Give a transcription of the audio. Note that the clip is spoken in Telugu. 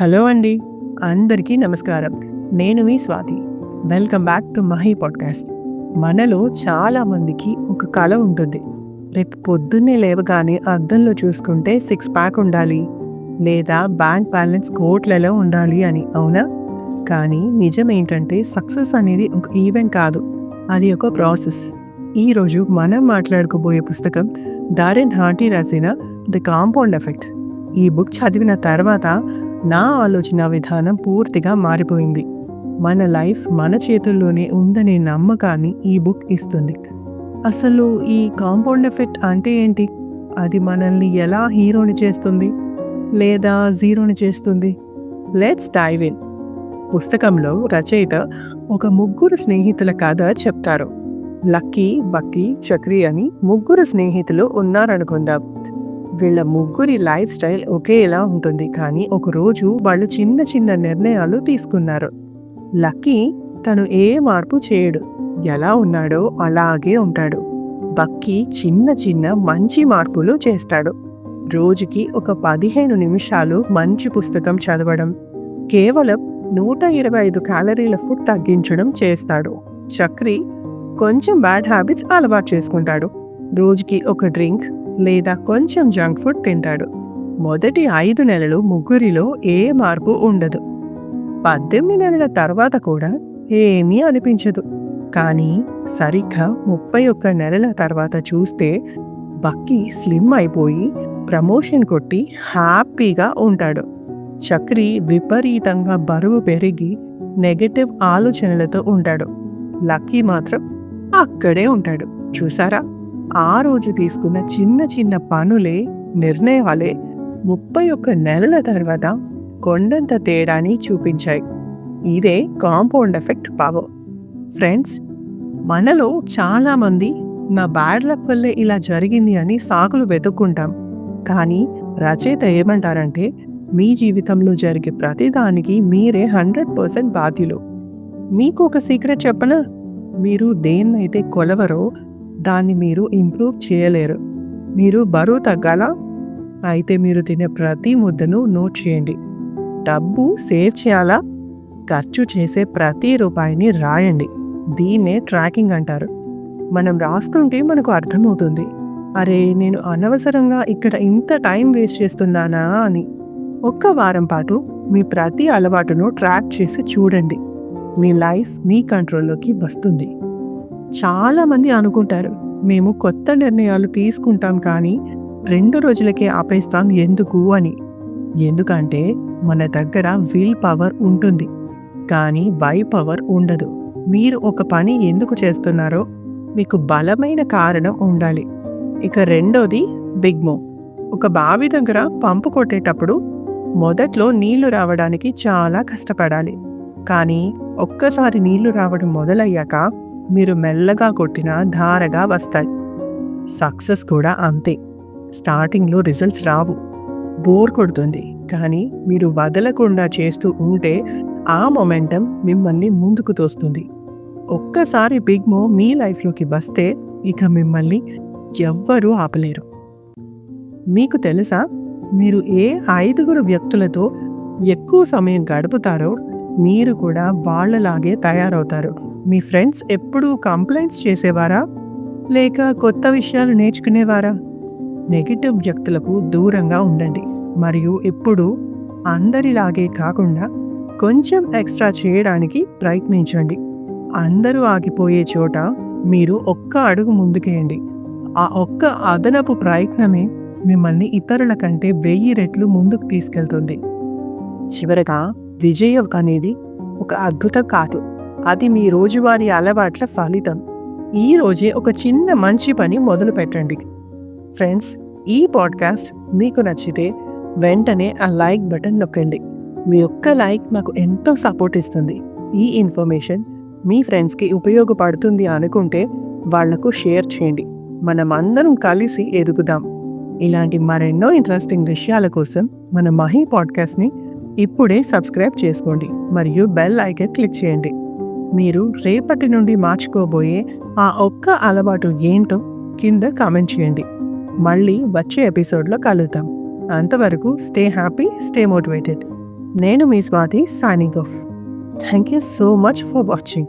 హలో అండి. అందరికీ నమస్కారం. నేను మీ Swathi. Welcome back to Mahi podcast. మనలో చాలామందికి ఒక కల ఉంటుంది. రేపు పొద్దున్నే లేవగానే అద్దంలో చూసుకుంటే సిక్స్ ప్యాక్ ఉండాలి, లేదా బ్యాంక్ బ్యాలెన్స్ కోట్లలో ఉండాలి అని, అవునా? కానీ నిజం ఏంటంటే సక్సెస్ అనేది ఒక ఈవెంట్ కాదు, అది ఒక ప్రాసెస్. ఈరోజు మనం మాట్లాడుకోబోయే పుస్తకం డారెన్ హార్టీ రాసిన ది కాంపౌండ్ ఎఫెక్ట్. ఈ బుక్ చదివిన తర్వాత నా ఆలోచన విధానం పూర్తిగా మారిపోయింది. మన లైఫ్ మన చేతుల్లోనే ఉందనే నమ్మకాన్ని ఈ బుక్ ఇస్తుంది. అసలు ఈ కాంపౌండ్ ఎఫెక్ట్ అంటే ఏంటి? అది మనల్ని ఎలా హీరోని చేస్తుంది, లేదా జీరోని చేస్తుంది? Let's dive in. పుస్తకంలో రచయిత ఒక ముగ్గురు స్నేహితుల కథ చెప్తారు. లక్కీ, బక్కీ, చక్రి అని ముగ్గురు స్నేహితులు ఉన్నారనుకుందాం. వీళ్ళ ముగ్గురి లైఫ్ స్టైల్ ఒకేలా ఉంటుంది, కానీ ఒకరోజు వాళ్ళు చిన్న చిన్న నిర్ణయాలు తీసుకున్నారు. లక్కీ తను ఏ మార్పు చేయడు, ఎలా ఉన్నాడో అలాగే ఉంటాడు. బక్కీ చిన్న చిన్న మంచి మార్పులు చేస్తాడు. రోజుకి ఒక 15 నిమిషాలు మంచి పుస్తకం చదవడం, కేవలం 125 క్యాలరీల ఫుడ్ తగ్గించడం చేస్తాడు. చక్రి కొంచెం బ్యాడ్ హ్యాబిట్స్ అలవాటు చేసుకుంటాడు. రోజుకి ఒక డ్రింక్ లేదా కొంచెం జంక్ ఫుడ్ తింటాడు. మొదటి 5 నెలలు ముగ్గురిలో ఏ మార్పు ఉండదు. 18 నెలల తర్వాత కూడా ఏమీ అనిపించదు. కానీ సరిగ్గా 31 నెలల తర్వాత చూస్తే బక్కీ స్లిమ్ అయిపోయి ప్రమోషన్ కొట్టి హ్యాపీగా ఉంటాడు. చక్రి విపరీతంగా బరువు పెరిగి నెగటివ్ ఆలోచనలతో ఉంటాడు. లక్కీ మాత్రం అక్కడే ఉంటాడు. చూసారా? ఆ రోజు తీసుకున్న చిన్న చిన్న పనులే, నిర్ణయాలే 31 నెలల తర్వాత కొండంత తేడాని చూపించాయి. ఇదే కాంపౌండ్ ఎఫెక్ట్ పవర్. ఫ్రెండ్స్, మనలో చాలామంది నా బ్యాడ్ లక్ వల్లే ఇలా జరిగింది అని సాకులు వెతుక్కుంటాం. కానీ రచయిత ఏమంటారంటే, మీ జీవితంలో జరిగే ప్రతిదానికి మీరే 100% బాధ్యులు. మీకు ఒక సీక్రెట్ చెప్పనా? మీరు దేన్నైతే కొలవరో దాన్ని మీరు ఇంప్రూవ్ చేయలేరు. మీరు బరువు తగ్గాలా? అయితే మీరు తినే ప్రతి ముద్దను నోట్ చేయండి. డబ్బు సేవ్ చేయాలా? ఖర్చు చేసే ప్రతి రూపాయిని రాయండి. దీన్నే ట్రాకింగ్ అంటారు. మనం రాస్తుంటే మనకు అర్థమవుతుంది, అరే నేను అనవసరంగా ఇక్కడ ఇంత టైం వేస్ట్ చేస్తున్నానా అని. ఒక్క వారం పాటు మీ ప్రతి అలవాటును ట్రాక్ చేసి చూడండి. మీ లైఫ్ మీ కంట్రోల్లోకి వస్తుంది. చాలామంది అనుకుంటారు, మేము కొత్త నిర్ణయాలు తీసుకుంటాం కానీ 2 రోజులకే ఆపేస్తాం ఎందుకు అని. ఎందుకంటే మన దగ్గర విల్ పవర్ ఉంటుంది, కానీ వై పవర్ ఉండదు. మీరు ఒక పని ఎందుకు చేస్తున్నారో మీకు బలమైన కారణం ఉండాలి. ఇక రెండోది బిగ్ మూవ్. ఒక బావి దగ్గర పంపు కొట్టేటప్పుడు మొదట్లో నీళ్లు రావడానికి చాలా కష్టపడాలి. కానీ ఒక్కసారి నీళ్లు రావడం మొదలయ్యాక మీరు మెల్లగా కొట్టినా ధారగా వస్తాయి. సక్సెస్ కూడా అంతే. స్టార్టింగ్లో రిజల్ట్స్ రావు, బోర్ కొడుతుంది. కానీ మీరు వదలకుండా చేస్తూ ఉంటే ఆ మొమెంటం మిమ్మల్ని ముందుకు తోస్తుంది. ఒక్కసారి బిగ్ మూవ్ మీ లైఫ్లోకి వస్తే ఇక మిమ్మల్ని ఎవ్వరూ ఆపలేరు. మీకు తెలుసా, మీరు ఏ 5 వ్యక్తులతో ఎక్కువ సమయం గడుపుతారో మీరు కూడా వాళ్ళలాగే తయారవుతారు. మీ ఫ్రెండ్స్ ఎప్పుడూ కంప్లైంట్స్ చేసేవారా, లేక కొత్త విషయాలు నేర్చుకునేవారా? నెగిటివ్ వ్యక్తులకు దూరంగా ఉండండి. మరియు ఎప్పుడూ అందరిలాగే కాకుండా కొంచెం ఎక్స్ట్రా చేయడానికి ప్రయత్నించండి. అందరూ ఆగిపోయే చోట మీరు ఒక్క అడుగు ముందుకేయండి. ఆ ఒక్క అదనపు ప్రయత్నమే మిమ్మల్ని ఇతరుల కంటే 1000 రెట్లు ముందుకు తీసుకెళ్తుంది. చివరగా విజయం అనేది ఒక అద్భుతం కాదు, అది మీ రోజువారీ అలవాట్ల ఫలితం. ఈ రోజే ఒక చిన్న మంచి పని మొదలు పెట్టండి. ఫ్రెండ్స్, ఈ పాడ్కాస్ట్ మీకు నచ్చితే వెంటనే ఆ లైక్ బటన్ నొక్కండి. మీ ఒక్క లైక్ మాకు ఎంతో సపోర్ట్ ఇస్తుంది. ఈ ఇన్ఫర్మేషన్ మీ ఫ్రెండ్స్కి ఉపయోగపడుతుంది అనుకుంటే వాళ్లకు షేర్ చేయండి. మనం అందరం కలిసి ఎదుగుదాం. ఇలాంటి మరెన్నో ఇంట్రెస్టింగ్ విషయాల కోసం మన మహీ పాడ్కాస్ట్ని ఇప్పుడే సబ్స్క్రైబ్ చేసుకోండి మరియు బెల్ ఐకాన్ క్లిక్ చేయండి. మీరు రేపటి నుండి మార్చుకోబోయే ఆ ఒక్క అలవాటు ఏంటో కింద కామెంట్ చేయండి. మళ్ళీ వచ్చే ఎపిసోడ్లో కలుద్దాం. అంతవరకు స్టే హ్యాపీ, స్టే మోటివేటెడ్. నేను మీ Swathi signing off. Thank you so much for watching.